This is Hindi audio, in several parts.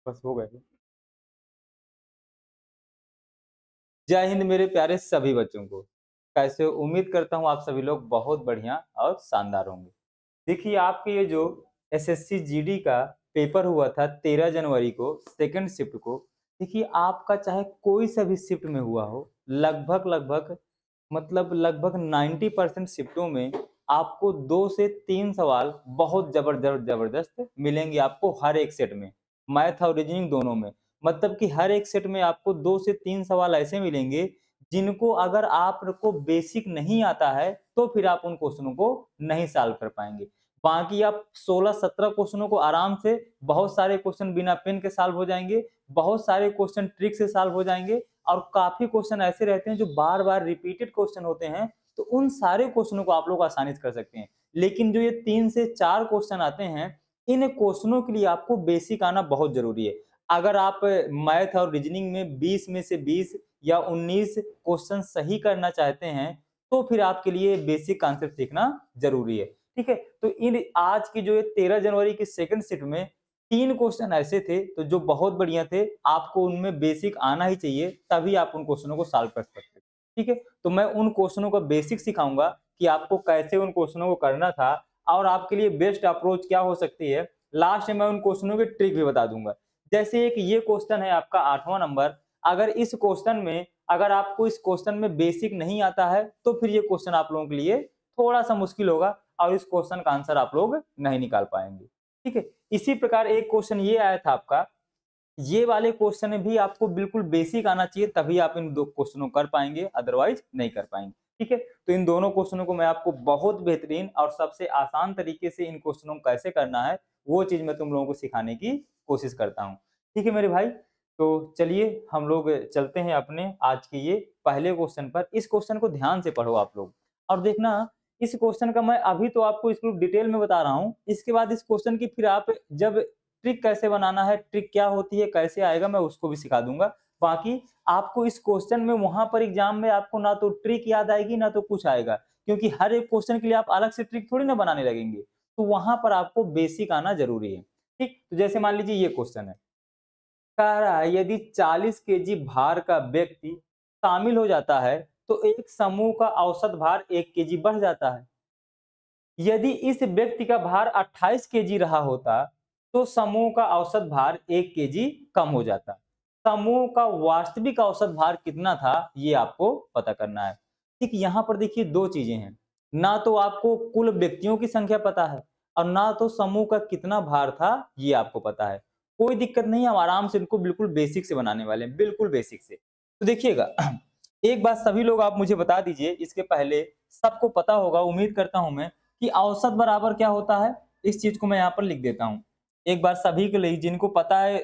बस हो गए। जय हिंद मेरे प्यारे सभी बच्चों को। कैसे हो? उम्मीद करता हूँ आप सभी लोग बहुत बढ़िया और शानदार होंगे। देखिए आपके ये जो एसएससी जीडी का पेपर हुआ था 13 जनवरी को सेकंड शिफ्ट को, देखिए आपका चाहे कोई सा भी शिफ्ट में हुआ हो, लगभग लगभग लगभग 90% शिफ्टों में आपको 2 से 3 सवाल बहुत जबरदस्त जबरदस्त मिलेंगे आपको हर एक सेट में, मैथ और रीजनिंग दोनों में। मतलब कि हर एक सेट में आपको 2 से 3 सवाल ऐसे मिलेंगे जिनको अगर आपको बेसिक नहीं आता है तो फिर आप उन क्वेश्चनों को नहीं सॉल्व कर पाएंगे। बाकी आप 16-17 क्वेश्चनों को आराम से, बहुत सारे क्वेश्चन बिना पेन के सॉल्व हो जाएंगे, बहुत सारे क्वेश्चन ट्रिक से सॉल्व हो जाएंगे और काफी क्वेश्चन ऐसे रहते हैं जो बार बार रिपीटेड क्वेश्चन होते हैं, तो उन सारे क्वेश्चनों को आप लोग आसानी से कर सकते हैं। लेकिन जो ये 3 से 4 क्वेश्चन आते हैं, इन क्वेश्चनों के लिए आपको बेसिक आना बहुत जरूरी है। अगर आप मैथ और रीजनिंग में 20 में से 20 या 19 क्वेश्चन सही करना चाहते हैं, तो फिर आपके लिए बेसिक कॉन्सेप्ट सीखना जरूरी है। ठीक है, तो इन आज की जो 13 जनवरी की सेकंड शिफ्ट में 3 क्वेश्चन ऐसे थे तो जो बहुत बढ़िया थे, आपको उनमें बेसिक आना ही चाहिए, तभी आप उन क्वेश्चनों को सॉल्व कर सकते हैं। ठीक है, तो मैं उन क्वेश्चनों का बेसिक सिखाऊंगा कि आपको कैसे उन क्वेश्चनों को करना था और आपके लिए बेस्ट अप्रोच क्या हो सकती है। लास्ट में मैं उन क्वेश्चनों की ट्रिक भी बता दूंगा। जैसे एक ये क्वेश्चन है आपका 8वां नंबर, अगर इस क्वेश्चन में अगर आपको इस क्वेश्चन में बेसिक नहीं आता है तो फिर ये क्वेश्चन आप लोगों के लिए थोड़ा सा मुश्किल होगा और इस क्वेश्चन का आंसर आप लोग नहीं निकाल पाएंगे। ठीक है, इसी प्रकार एक क्वेश्चन ये आया था आपका, ये वाले क्वेश्चन भी आपको बिल्कुल बेसिक आना चाहिए, तभी आप इन दो क्वेश्चनों कर पाएंगे, अदरवाइज नहीं कर पाएंगे। ठीक है, तो इन दोनों क्वेश्चनों को मैं आपको बहुत बेहतरीन और सबसे आसान तरीके से इन क्वेश्चनों को कैसे करना है वो चीज मैं तुम लोगों को सिखाने की कोशिश करता हूँ। ठीक है मेरे भाई, तो चलिए हम लोग चलते हैं अपने आज के ये पहले क्वेश्चन पर। इस क्वेश्चन को ध्यान से पढ़ो आप लोग और देखना, इस क्वेश्चन का मैं अभी तो आपको इसको डिटेल में बता रहा हूँ, इसके बाद इस क्वेश्चन की फिर आप जब ट्रिक कैसे बनाना है, ट्रिक क्या होती है, कैसे आएगा, मैं उसको भी सिखा दूंगा। बाकी आपको इस क्वेश्चन में वहां पर एग्जाम में आपको ना तो ट्रिक याद आएगी ना तो कुछ आएगा, क्योंकि हर एक क्वेश्चन के लिए आप अलग से ट्रिक थोड़ी ना बनाने लगेंगे, तो वहां पर आपको बेसिक आना जरूरी है। ठीक, तो जैसे मान लीजिए ये क्वेश्चन है, कह रहा है यदि 40 केजी भार का व्यक्ति शामिल हो जाता है तो एक समूह का औसत भार 1 केजी बढ़ जाता है। यदि इस व्यक्ति का भार 28 केजी रहा होता तो समूह का औसत भार 1 केजी कम हो जाता। समूह का वास्तविक औसत भार कितना था ये आपको पता करना है। ठीक, यहाँ पर देखिए दो चीजें हैं, ना तो आपको कुल व्यक्तियों की संख्या पता है और ना तो समूह का कितना भार था ये आपको पता है। कोई दिक्कत नहीं है, हम आराम से इनको बिल्कुल बेसिक से बनाने वाले हैं, बिल्कुल बेसिक से। तो देखिएगा एक बात सभी लोग आप मुझे बता दीजिए, इसके पहले सबको पता होगा उम्मीद करता हूं मैं कि औसत बराबर क्या होता है। इस चीज को मैं यहाँ पर लिख देता हूँ एक बार सभी के लिए, जिनको पता है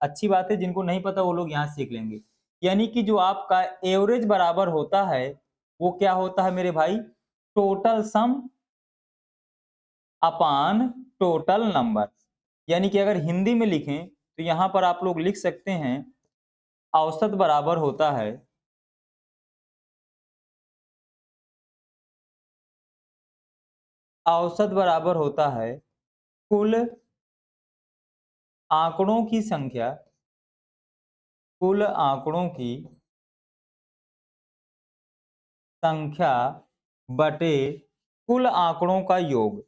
अच्छी बात है, जिनको नहीं पता वो लोग यहाँ सीख लेंगे। यानी कि जो आपका एवरेज बराबर होता है वो क्या होता है मेरे भाई, टोटल सम अपान टोटल नंबर। यानी कि अगर हिंदी में लिखें तो यहाँ पर आप लोग लिख सकते हैं औसत बराबर होता है औसत बराबर होता है कुल आंकड़ों की संख्या, कुल आंकड़ों की संख्या बटे कुल आंकड़ों का योग।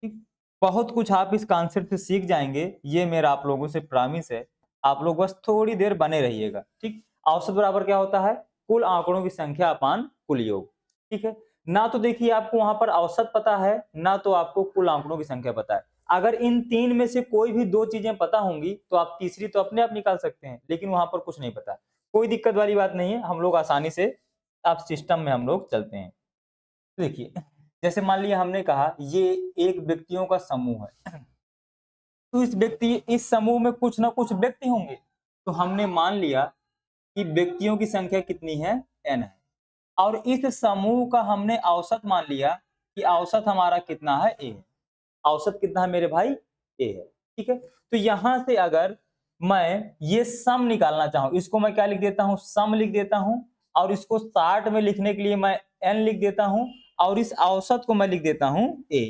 ठीक, बहुत कुछ आप इस कॉन्सेप्ट से सीख जाएंगे, ये मेरा आप लोगों से प्रॉमिस है। आप लोग बस थोड़ी देर बने रहिएगा। ठीक, औसत बराबर क्या होता है, कुल आंकड़ों की संख्या अपान कुल योग। ठीक है, ना तो देखिए आपको वहां पर औसत पता है ना तो आपको कुल आंकड़ों की संख्या पता है। अगर इन तीन में से कोई भी दो चीजें पता होंगी तो आप तीसरी तो अपने आप निकाल सकते हैं, लेकिन वहां पर कुछ नहीं पता, कोई दिक्कत वाली बात नहीं है, हम लोग आसानी से आप सिस्टम में हम लोग चलते हैं। देखिए जैसे मान लिया हमने कहा ये एक व्यक्तियों का समूह है, तो इस समूह में कुछ ना कुछ व्यक्ति होंगे, तो हमने मान लिया कि व्यक्तियों की संख्या कितनी है, n है, और इस समूह का हमने औसत मान लिया कि औसत हमारा कितना है, a है। औसत कितना है मेरे भाई, a है। ठीक है, तो यहां से अगर मैं ये सम निकालना चाहूं, इसको मैं क्या लिख देता हूं, सम लिख देता हूं, और इसको 60 में लिखने के लिए मैं n लिख देता हूं, और इस औसत को मैं लिख देता हूं a।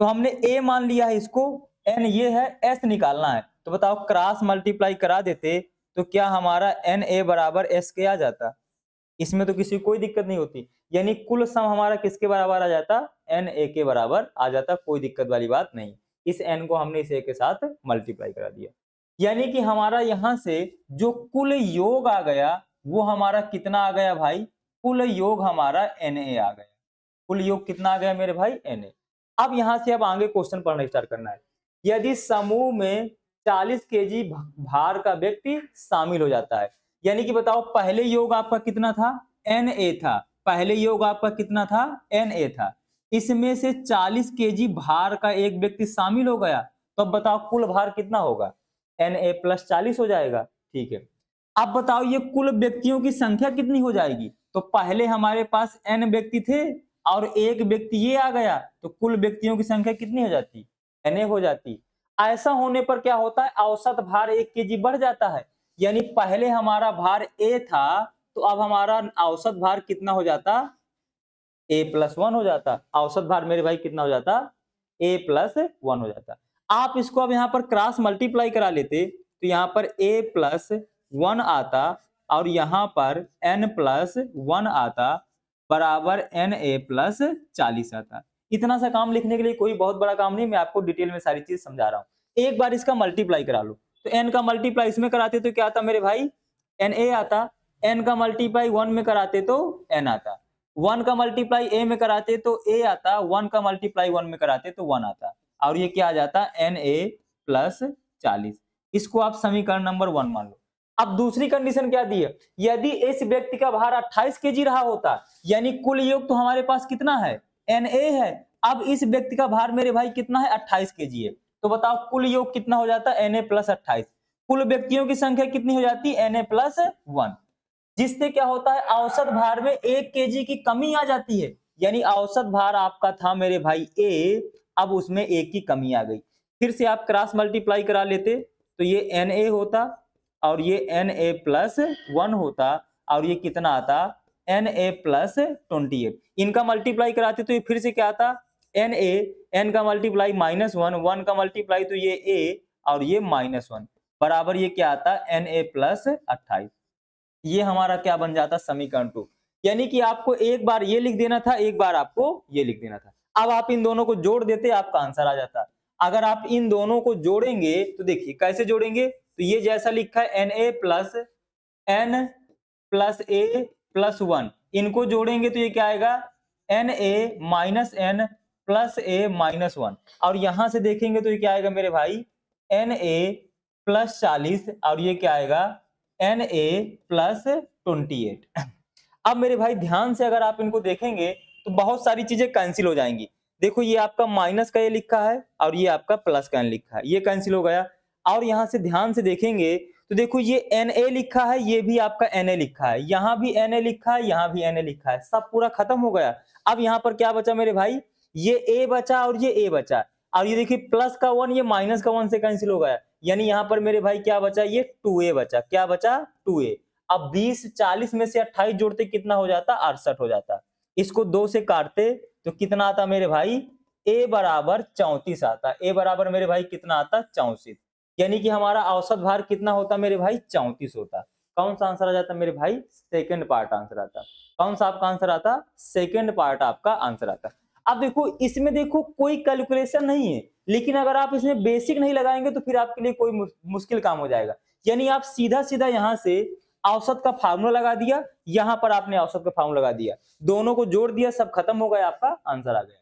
तो हमने a मान लिया है इसको, n ये है, s निकालना है, तो बताओ क्रॉस मल्टीप्लाई करा देते तो क्या हमारा na बराबर s के आ जाता, इसमें तो किसी को कोई दिक्कत नहीं होती, यानी कुल सम हमारा किसके बराबर आ जाता, na के बराबर आ जाता, कोई दिक्कत वाली बात नहीं। इस n को हमने इस a के साथ मल्टीप्लाई करा दिया, यानी कि हमारा यहां से जो कुल योग आ गया वो हमारा कितना आ गया भाई, कुल योग हमारा na आ गया, कुल योग कितना आ गया मेरे भाई, na। अब यहां से अब आगे क्वेश्चन पढ़ना स्टार्ट करना है। यदि समूह में 40 केजी भार का व्यक्ति शामिल हो जाता है, यानी कि बताओ पहले योग आपका कितना था, Na था, पहले योग आपका कितना था, Na था, इसमें से 40 केजी भार का एक व्यक्ति शामिल हो गया, तो अब बताओ कुल भार कितना होगा, Na प्लस 40 हो जाएगा, ठीक है। अब बताओ ये कुल व्यक्तियों की संख्या कितनी हो जाएगी, तो पहले हमारे पास n व्यक्ति थे और एक व्यक्ति ये आ गया, तो कुल व्यक्तियों की संख्या कितनी हो जाती, Na हो जाती। ऐसा होने पर क्या होता है, औसत भार 1 केजी बढ़ जाता है, यानी पहले हमारा भार a था तो अब हमारा औसत भार कितना हो जाता, a प्लस 1 हो जाता, औसत भार मेरे भाई कितना हो जाता, a प्लस 1 हो जाता। आप इसको अब यहाँ पर क्रॉस मल्टीप्लाई करा लेते तो यहाँ पर a प्लस 1 आता और यहाँ पर n प्लस 1 आता बराबर na प्लस 40 आता। इतना सा काम लिखने के लिए कोई बहुत बड़ा काम नहीं, मैं आपको डिटेल में सारी चीज समझा रहा हूँ। एक बार इसका मल्टीप्लाई करा लो, तो n का मल्टीप्लाई इसमें कराते तो क्या आता मेरे भाई, na आता, n का मल्टीप्लाई 1 में कराते तो n आता, 1 का मल्टीप्लाई a में कराते तो a आता, 1 का मल्टीप्लाई 1 में कराते तो 1 आता, और ये क्या आ जाता, na प्लस 40। इसको आप समीकरण नंबर 1 मान लो। अब दूसरी कंडीशन क्या दी है, यदि इस व्यक्ति का भार 28 केजी रहा होता, यानी कुल योग तो हमारे पास कितना है, Na है, अब इस व्यक्ति का भार मेरे भाई कितना है, 28 केजी है, तो बताओ कुल योग कितना हो जाता, Na प्लस 28, कुल व्यक्तियों की संख्या कितनी हो जाती, Na प्लस 1, जिससे क्या होता है, औसत भार में 1 केजी की कमी आ जाती है, यानी औसत भार आपका था मेरे भाई a, अब उसमें 1 की कमी आ गई। फिर से आप क्रॉस मल्टीप्लाई करा लेते तो ये Na होता और ये Na प्लस 1 होता और ये कितना आता, Na प्लस 28। इनका मल्टीप्लाई कराते तो ये फिर से क्या आता, Na, n का मल्टीप्लाई -1, 1 का मल्टीप्लाई तो ये a और ये -1 बराबर ये क्या आता, Na प्लस 28। ये हमारा क्या बन जाता, समीकरण 2। यानी कि आपको एक बार ये लिख देना था, एक बार आपको ये लिख देना था। अब आप इन दोनों को जोड़ देते, आपका आंसर आ जाता। अगर आप इन दोनों को जोड़ेंगे तो देखिए कैसे जोड़ेंगे, तो ये जैसा लिखा है Na plus n plus a plus 1, इनको जोड़ेंगे तो ये क्या आएगा, Na minus n plus a minus 1, और यहां से देखेंगे तो ये क्या आएगा मेरे भाई, Na प्लस 40 और ये क्या आएगा, Na प्लस 28। अब मेरे भाई ध्यान से अगर आप इनको देखेंगे तो बहुत सारी चीजें कैंसिल हो जाएंगी। देखो ये आपका माइनस का ये लिखा है और ये आपका प्लस का लिखा है, ये कैंसिल हो गया। और यहाँ से ध्यान से देखेंगे तो देखो ये Na लिखा है, ये भी आपका Na लिखा है, यहाँ भी Na लिखा है, यहाँ भी Na लिखा है, सब पूरा खत्म हो गया। अब यहाँ पर क्या बचा मेरे भाई, ये a बचा और ये a बचा, और ये देखिए प्लस का 1 ये माइनस का 1 से कैंसिल हो गया, यानी यहाँ पर मेरे भाई क्या बचा, ये 2a बचा, क्या बचा, 2a। अब 20 40 में से 28 जोड़ते कितना हो जाता, 68 हो जाता। इसको 2 से काटते तो कितना आता मेरे भाई, a बराबर 34 आता, a बराबर मेरे भाई कितना आता, 34, यानी कि हमारा औसत भार कितना होता मेरे भाई, 34 होता। कौन सा आंसर आ जाता मेरे भाई, सेकंड पार्ट आंसर आता। कौन सा आपका आंसर आता, सेकंड पार्ट आपका आंसर आता। अब देखो इसमें देखो कोई कैलकुलेशन नहीं है, लेकिन अगर आप इसमें बेसिक नहीं लगाएंगे तो फिर आपके लिए कोई मुश्किल काम हो जाएगा। यानी आप सीधा सीधा यहाँ से औसत का फार्मूला लगा दिया, यहाँ पर आपने औसत का फार्मूला लगा दिया, दोनों को जोड़ दिया, सब खत्म हो गया, आपका आंसर आ गया।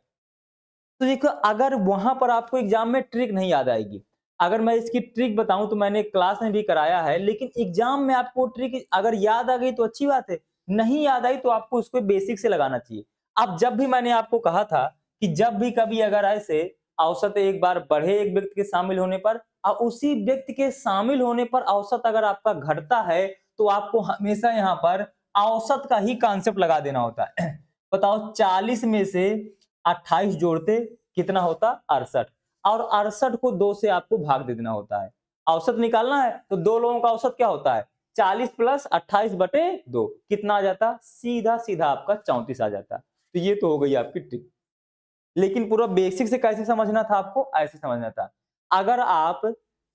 तो देखो अगर वहां पर आपको एग्जाम में ट्रिक नहीं याद आएगी, अगर मैं इसकी ट्रिक बताऊं तो मैंने क्लास में भी कराया है, लेकिन एग्जाम में आपको ट्रिक अगर याद आ गई तो अच्छी बात है, नहीं याद आई तो आपको उसको बेसिक से लगाना चाहिए। अब जब भी मैंने आपको कहा था कि जब भी कभी अगर ऐसे औसत एक बार बढ़े एक व्यक्ति के शामिल होने पर और उसी व्यक्ति के शामिल होने पर औसत अगर आपका घटता है तो आपको हमेशा यहाँ पर औसत का ही कॉन्सेप्ट लगा देना होता है। बताओ 40 में से 28 जोड़ते कितना होता, 68, और 68 को 2 से आपको भाग दे देना होता है। औसत निकालना है तो दो लोगों का औसत क्या होता है, 40 प्लस 28 बटे 2 कितना आ जाता, सीधा सीधा आपका 34 आ जाता। तो ये तो हो गई आपकी ट्रिक, लेकिन पूरा बेसिक से कैसे समझना था आपको, ऐसे समझना था। अगर आप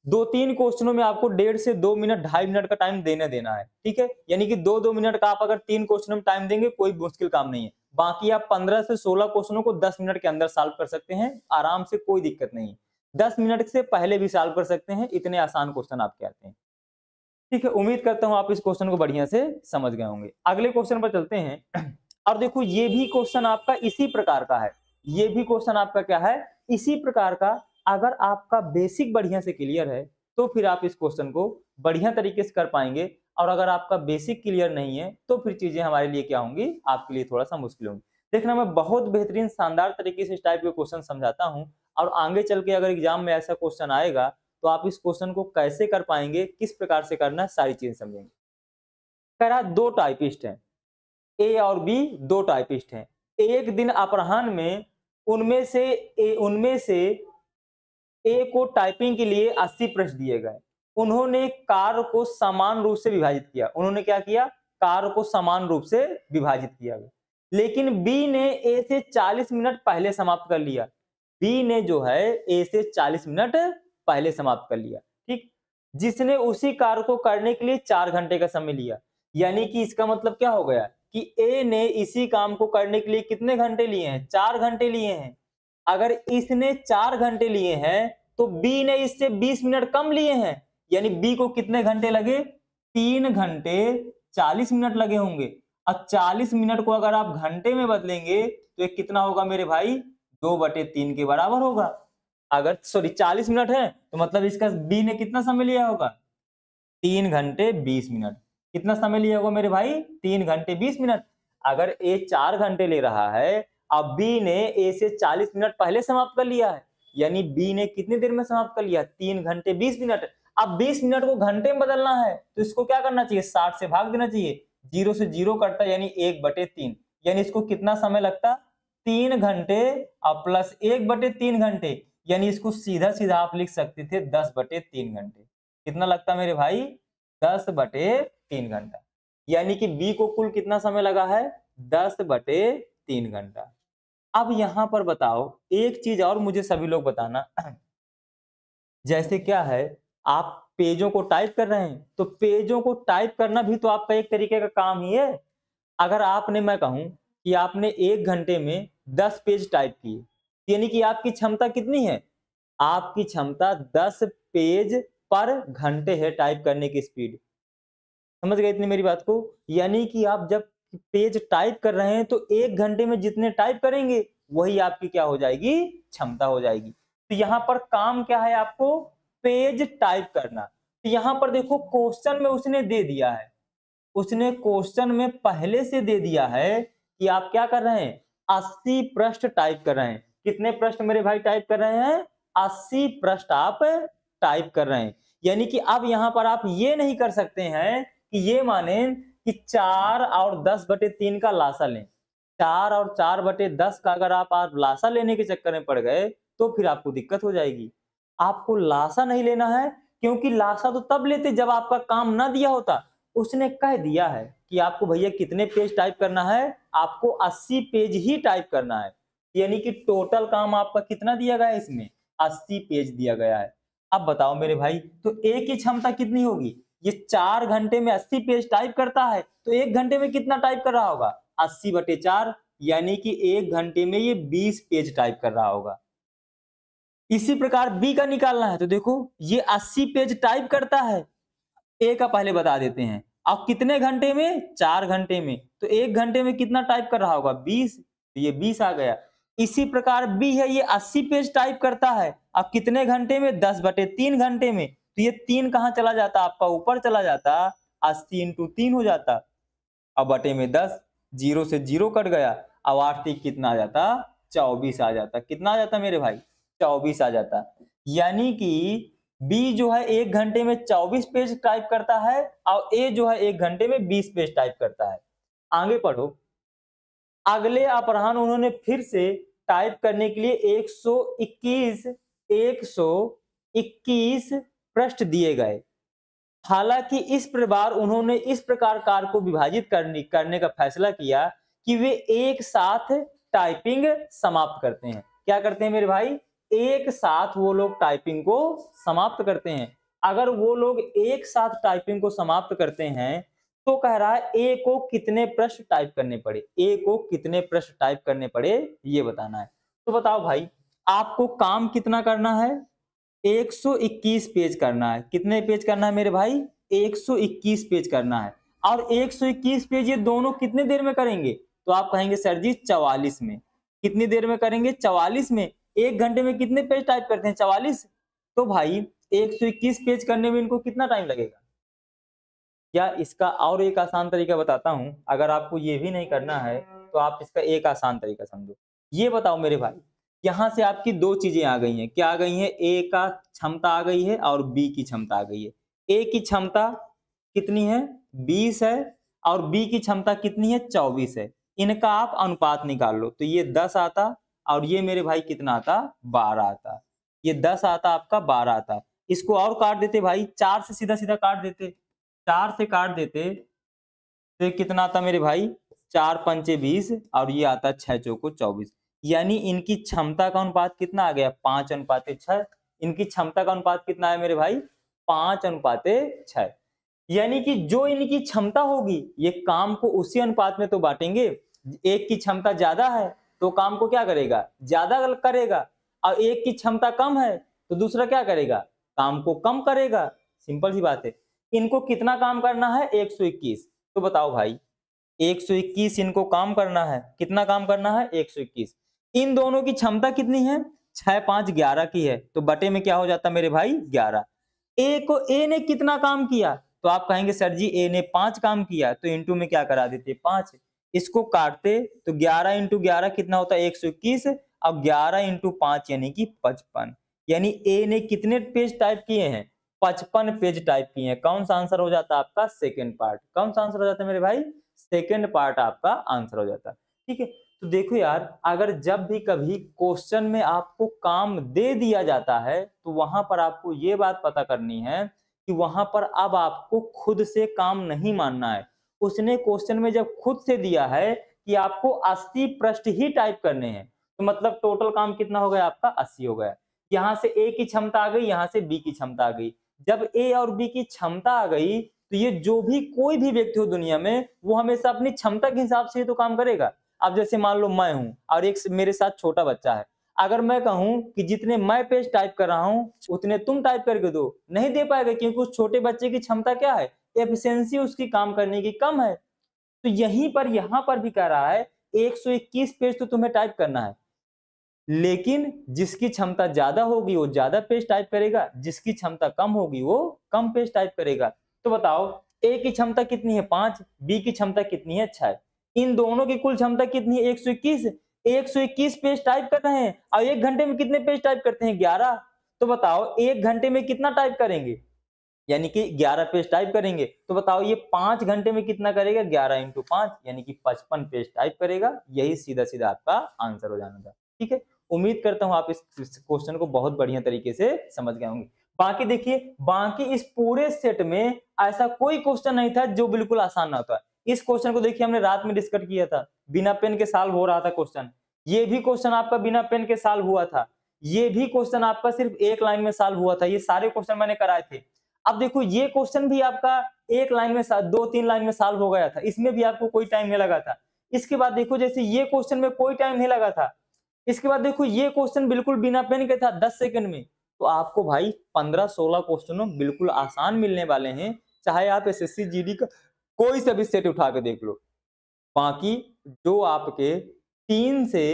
2-3 क्वेश्चनों में आपको 1.5 से 2 मिनट 2.5 मिनट का टाइम देना है, ठीक है, यानी कि 2-2 मिनट का आप अगर 3 क्वेश्चन में टाइम देंगे कोई मुश्किल काम नहीं है। बाकी आप 15 से 16 क्वेश्चनों को 10 मिनट के अंदर सॉल्व कर सकते हैं, आराम से, कोई दिक्कत नहीं है। 10 मिनट से पहले भी सॉल्व कर सकते हैं, इतने आसान क्वेश्चन आपके आते हैं। ठीक है, उम्मीद करता हूं आप इस क्वेश्चन को बढ़िया से समझ गए होंगे। अगले क्वेश्चन पर चलते हैं और देखो ये भी क्वेश्चन आपका इसी प्रकार का है। ये भी क्वेश्चन आपका क्या है, इसी प्रकार का। अगर आपका बेसिक बढ़िया से क्लियर है तो फिर आप इस क्वेश्चन को बढ़िया तरीके से कर पाएंगे, और अगर आपका बेसिक क्लियर नहीं है तो फिर चीजें हमारे लिए क्या होंगी, आपके लिए थोड़ा सा मुश्किल होंगी। देखना, मैं बहुत बेहतरीन शानदार तरीके से इस टाइप के क्वेश्चन समझाता हूं, और आगे चल के अगर एग्जाम में ऐसा क्वेश्चन आएगा तो आप इस क्वेश्चन को कैसे कर पाएंगे, किस प्रकार से करना है, सारी चीजें समझेंगे। कह रहा 2 टाइपिस्ट हैं, ए और बी 2 टाइपिस्ट हैं। एक दिन अपराह्न में उनमें से ए को टाइपिंग के लिए 80 प्रश्न दिए गए। उन्होंने कार्य को समान रूप से विभाजित किया। उन्होंने क्या किया, कार्य को समान रूप से विभाजित किया। लेकिन बी ने ए से 40 मिनट पहले समाप्त कर लिया। बी ने जो है ए से 40 मिनट पहले समाप्त कर लिया, ठीक, जिसने उसी कार्य को करने के लिए 4 घंटे का समय लिया। यानी कि इसका मतलब क्या हो गया कि ए ने इसी काम को करने के लिए कितने घंटे लिए हैं, 4 घंटे लिए हैं। अगर इसने 4 घंटे लिए हैं तो बी ने इससे 20 मिनट कम लिए हैं, यानी बी को कितने घंटे लगे, 3 घंटे 40 मिनट लगे होंगे। और 40 मिनट को अगर आप घंटे में बदलेंगे तो ये कितना होगा मेरे भाई, 2/3 के बराबर होगा। अगर 40 मिनट है तो मतलब इसका बी ने कितना समय लिया होगा, 3 घंटे 20 मिनट। कितना समय लिया होगा मेरे भाई, 3 घंटे 20 मिनट। अगर ए 4 घंटे ले रहा है, अब बी ने ए से 40 मिनट पहले समाप्त कर लिया है, यानी बी ने कितनी देर में समाप्त कर लिया, 3 घंटे 20 मिनट। अब 20 मिनट को घंटे में बदलना है तो इसको क्या करना चाहिए, 60 से भाग देना चाहिए। 0 से 0 कटता है, यानी 1/3, यानी इसको कितना समय लगता, 3 घंटे और प्लस 1/3 घंटे, यानी इसको सीधा सीधा आप लिख सकते थे 10/3 घंटे। कितना लगता मेरे भाई, 10/3 घंटा। यानी कि बी को कुल कितना समय लगा है, 10/3 घंटा। अब यहां पर बताओ एक चीज और मुझे सभी लोग बताना, जैसे क्या है, आप पेजों को टाइप कर रहे हैं तो पेजों को टाइप करना भी तो आपका एक तरीके का काम ही है। अगर आपने, मैं कहूं कि आपने 1 घंटे में 10 पेज टाइप किए, यानी कि आपकी क्षमता कितनी है, आपकी क्षमता 10 पेज पर घंटे है टाइप करने की स्पीड। समझ गए इतनी मेरी बात को, यानी कि आप जब पेज टाइप कर रहे हैं तो 1 घंटे में जितने टाइप करेंगे वही आपकी क्या हो जाएगी, क्षमता हो जाएगी। तो यहाँ पर काम क्या है, आपको पेज टाइप करना। तो यहाँ पर देखो क्वेश्चन में उसने दे दिया है, उसने क्वेश्चन में पहले से दे दिया है कि आप क्या कर रहे हैं, 80 पृष्ठ टाइप कर रहे हैं। कितने पृष्ठ मेरे भाई टाइप कर रहे हैं, 80 पृष्ठ आप टाइप कर रहे हैं। यानी कि अब यहां पर आप ये नहीं कर सकते हैं कि ये माने कि 4 और 10/3 का लासा लें। 4 और 4/10 का अगर आप लासा लेने के चक्कर में पड़ गए तो फिर आपको दिक्कत हो जाएगी। आपको लासा नहीं लेना है, क्योंकि लासा तो तब लेते जब आपका काम ना दिया होता। उसने कह दिया है कि आपको भैया कितने पेज टाइप करना है, आपको 80 पेज ही टाइप करना है। यानी कि टोटल काम आपका कितना दिया गया है, इसमें 80 पेज दिया गया है। अब बताओ मेरे भाई, तो ए की क्षमता कितनी होगी, ये 4 घंटे में 80 पेज टाइप करता है तो 1 घंटे में कितना टाइप कर रहा होगा, 80/4, यानी कि 1 घंटे में ये 20 पेज टाइप कर रहा होगा। इसी प्रकार बी का निकालना है तो देखो ये 80 पेज टाइप करता है, ए का पहले बता देते हैं। अब कितने घंटे में, 4 घंटे में, तो 1 घंटे में कितना टाइप कर रहा होगा, 20, तो ये 20 आ गया। इसी प्रकार बी है, ये 80 पेज टाइप करता है, अब कितने घंटे में, 10/3 घंटे में, तो ये 3 कहां चला जाता, आपका ऊपर चला जाता, 80 × 3 हो जाता, अब बटे में 10, 0 से 0 कट गया, अब 8 3 कितना आ जाता, 24 आ जाता। कितना आ जाता मेरे भाई, 24 आ जाता। यानी कि बी जो है 1 घंटे में 24 पेज टाइप करता है और ए जो है 1 घंटे में 20 पेज टाइप करता है। आगे पढ़ो, अगले अपराह्न उन्होंने फिर से टाइप करने के लिए 121 पृष्ठ दिए गए। हालांकि इस बार उन्होंने इस प्रकार कार्य को विभाजित करने का फैसला किया कि वे एक साथ टाइपिंग समाप्त करते हैं। क्या करते हैं मेरे भाई, एक साथ वो लोग टाइपिंग को समाप्त करते हैं। अगर वो लोग एक साथ टाइपिंग को समाप्त करते हैं तो कह रहा है ए को कितने प्रश्न टाइप करने पड़े, ए को कितने प्रश्न टाइप करने पड़े ये बताना है। तो बताओ भाई, आपको काम कितना करना है? 121 पेज करना है। कितने पेज करना है मेरे भाई? 121 पेज करना है। और 121 पेज ये दोनों कितने देर में करेंगे? तो आप कहेंगे सर जी 44 में। कितनी देर में करेंगे? 44 में। 1 घंटे में कितने पेज टाइप करते हैं? 44। तो भाई 121 पेज करने में इनको कितना टाइम लगेगा? या इसका और एक आसान तरीका बताता हूं, अगर आपको ये भी नहीं करना है तो आप इसका एक आसान तरीका समझो। ये बताओ मेरे भाई, यहां से आपकी दो चीजें आ गई हैं। क्या आ गई हैं? ए का क्षमता आ गई है और बी की क्षमता आ गई है। ए की क्षमता कितनी है? 20 है। और बी की क्षमता कितनी है? 24 है। इनका आप अनुपात निकाल लो तो ये 10 आता और ये मेरे भाई कितना आता? 12 आता। ये 10 आता, आपका 12 आता। इसको और काट देते भाई, 4 से सीधा सीधा काट देते। 4 से काट देते तो ये कितना आता मेरे भाई? 4 पंचे 20 और ये आता 6 चौको 24। यानी इनकी क्षमता का अनुपात कितना आ गया? 5:6। इनकी क्षमता का अनुपात कितना है मेरे भाई? 5:6। यानी कि जो इनकी क्षमता होगी ये काम को उसी अनुपात में तो बांटेंगे। एक की क्षमता ज्यादा है तो काम को क्या करेगा? ज्यादा करेगा। और एक की क्षमता कम है तो दूसरा क्या करेगा? काम को कम करेगा। सिंपल सी बात है। इनको कितना काम करना है? 121। तो बताओ भाई, 121 इनको काम करना है। कितना काम करना है? 121। इन दोनों की क्षमता कितनी है? 6 5 11 की है। तो बटे में क्या हो जाता मेरे भाई? 11। ए ने कितना काम किया? तो आप कहेंगे सर जी ए ने 5 काम किया, तो इंटू में क्या करा देते? 5। इसको काटते तो 11 इंटू 11 कितना होता है? 121। और 11 इंटू 5 यानी कि 55। यानी ए ने कितने पेज टाइप किए हैं? 55 पेज टाइप किए हैं। कौन सा आंसर हो जाता है आपका? Second part. कौन सा आंसर हो जाता है मेरे भाई? सेकंड पार्ट आपका आंसर हो जाता है। ठीक है, तो देखो यार, अगर जब भी कभी क्वेश्चन में आपको काम दे दिया जाता है तो वहां पर आपको ये बात पता करनी है कि वहां पर अब आपको खुद से काम नहीं मानना है। उसने क्वेश्चन में जब खुद से दिया है कि आपको 80 प्रश्न ही टाइप करने हैं, तो मतलब टोटल काम कितना हो गया आपका? 80 हो गया। यहाँ से ए की क्षमता आ गई, यहाँ से बी की क्षमता आ गई। जब ए और बी की क्षमता आ गई तो ये जो भी कोई भी व्यक्ति हो दुनिया में वो हमेशा अपनी क्षमता के हिसाब से ही तो काम करेगा। अब जैसे मान लो मैं हूं और एक मेरे साथ छोटा बच्चा है, अगर मैं कहूं कि जितने मैं पेज टाइप कर रहा हूं उतने तुम टाइप करके दो, नहीं दे पाएगा, क्योंकि उस छोटे बच्चे की क्षमता क्या है? एफिशिएंसी उसकी काम करने की कम है। तो यहीं पर यहां पर भी कह रहा है 121 पेज तो तुम्हें टाइप करना है, लेकिन जिसकी क्षमता ज्यादा होगी वो ज्यादा पेज टाइप करेगा, जिसकी क्षमता कम होगी वो कम पेज टाइप करेगा। तो बताओ, ए की क्षमता कितनी है? 5। बी की क्षमता कितनी है? 6। इन दोनों की कुल क्षमता कितनी है? 121। 121 पेज टाइप कर रहे हैं और 1 घंटे में कितने पेज टाइप करते हैं? 11। तो बताओ 1 घंटे में कितना टाइप करेंगे? यानी कि 11 पेज टाइप करेंगे। तो बताओ ये 5 घंटे में कितना करेगा? 11 इंटू 5 यानी कि 55 पेज टाइप करेगा। यही सीधा सीधा आपका आंसर हो जाना था। ठीक है, उम्मीद करता हूं आप इस क्वेश्चन को बहुत बढ़िया तरीके से समझ गए होंगे। बाकी देखिए, बाकी इस पूरे सेट में ऐसा कोई क्वेश्चन नहीं था जो बिल्कुल आसान ना होता। इस क्वेश्चन को देखिए हमने रात में डिस्कस किया था, बिना पेन के सॉल्व हो रहा था क्वेश्चन। ये भी क्वेश्चन आपका बिना पेन के सॉल्व हुआ था। ये भी क्वेश्चन आपका सिर्फ एक लाइन में सॉल्व हुआ था। ये सारे क्वेश्चन मैंने कराए थे। अब देखो ये क्वेश्चन भी आपका एक लाइन में 2-3 लाइन में सॉल्व हो गया था, इसमें भी आपको कोई टाइम नहीं लगा था। इसके बाद देखो जैसे ये क्वेश्चन में कोई टाइम नहीं लगा था। इसके बाद देखो ये क्वेश्चन बिल्कुल बिना पेन के था 10 सेकंड में। तो आपको भाई 15-16 क्वेश्चनों बिल्कुल आसान मिलने वाले हैं, चाहे आप एसएससी जीडी का कोई सा भी सेट उठा के देख लो। बाकी जो आपके 3 से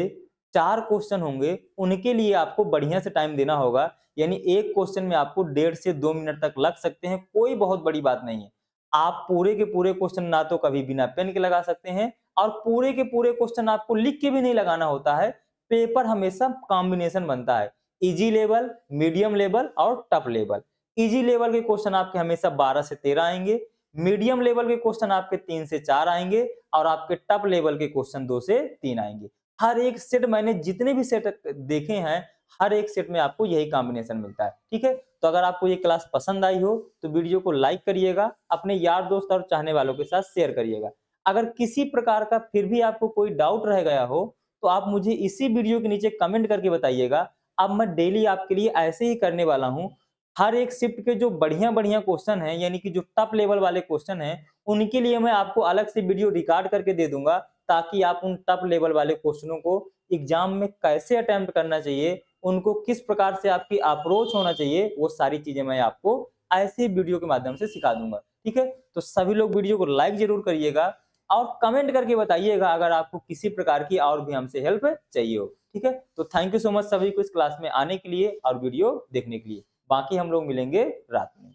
4 क्वेश्चन होंगे उनके लिए आपको बढ़िया से टाइम देना होगा। यानी एक क्वेश्चन में आपको 1.5 से 2 मिनट तक लग सकते हैं, कोई बहुत बड़ी बात नहीं है। आप पूरे के पूरे क्वेश्चन ना तो कभी बिना पेन के लगा सकते हैं और पूरे के पूरे क्वेश्चन आपको लिख के भी नहीं लगाना होता है। पेपर हमेशा कॉम्बिनेशन बनता है, इजी लेवल, मीडियम लेवल और टफ लेवल। इजी लेवल के क्वेश्चन आपके हमेशा 12 से 13 आएंगे, मीडियम लेवल के क्वेश्चन आपके 3 से 4 आएंगे और आपके टफ लेवल के क्वेश्चन 2 से 3 आएंगे। हर एक सेट, मैंने जितने भी सेट देखे हैं हर एक सेट में आपको यही कॉम्बिनेशन मिलता है। ठीक है, तो अगर आपको ये क्लास पसंद आई हो तो वीडियो को लाइक करिएगा, अपने यार दोस्त और चाहने वालों के साथ शेयर करिएगा। अगर किसी प्रकार का फिर भी आपको कोई डाउट रह गया हो तो आप मुझे इसी वीडियो के नीचे कमेंट करके बताइएगा। अब मैं डेली आपके लिए ऐसे ही करने वाला हूँ। हर एक शिफ्ट के जो बढ़िया-बढ़िया क्वेश्चन हैं, यानी कि जो टॉप लेवल वाले क्वेश्चन हैं, उनके लिए मैं आपको अलग से वीडियो रिकॉर्ड करके दे दूँगा, ताकि आप उन टॉप लेवल वाले क्वेश्चनों को एग्ज़ाम में कैसे अटेम्प्ट करना चाहिए, उनको किस प्रकार से आपकी अप्रोच होना चाहिए, वो सारी चीज़ें मैं आपको ऐसे वीडियो के माध्यम से सिखा दूँगा। ठीक है? तो सभी लोग वीडियो को लाइक ज़रूर करिएगा और कमेंट करके बताइएगा अगर आपको किसी प्रकार की और भी हमसे हेल्प चाहिए हो। ठीक है? तो थैंक यू सो मच सभी को इस क्लास में आने के लिए और वीडियो देखने के लिए। बाकी हम लोग मिलेंगे रात में।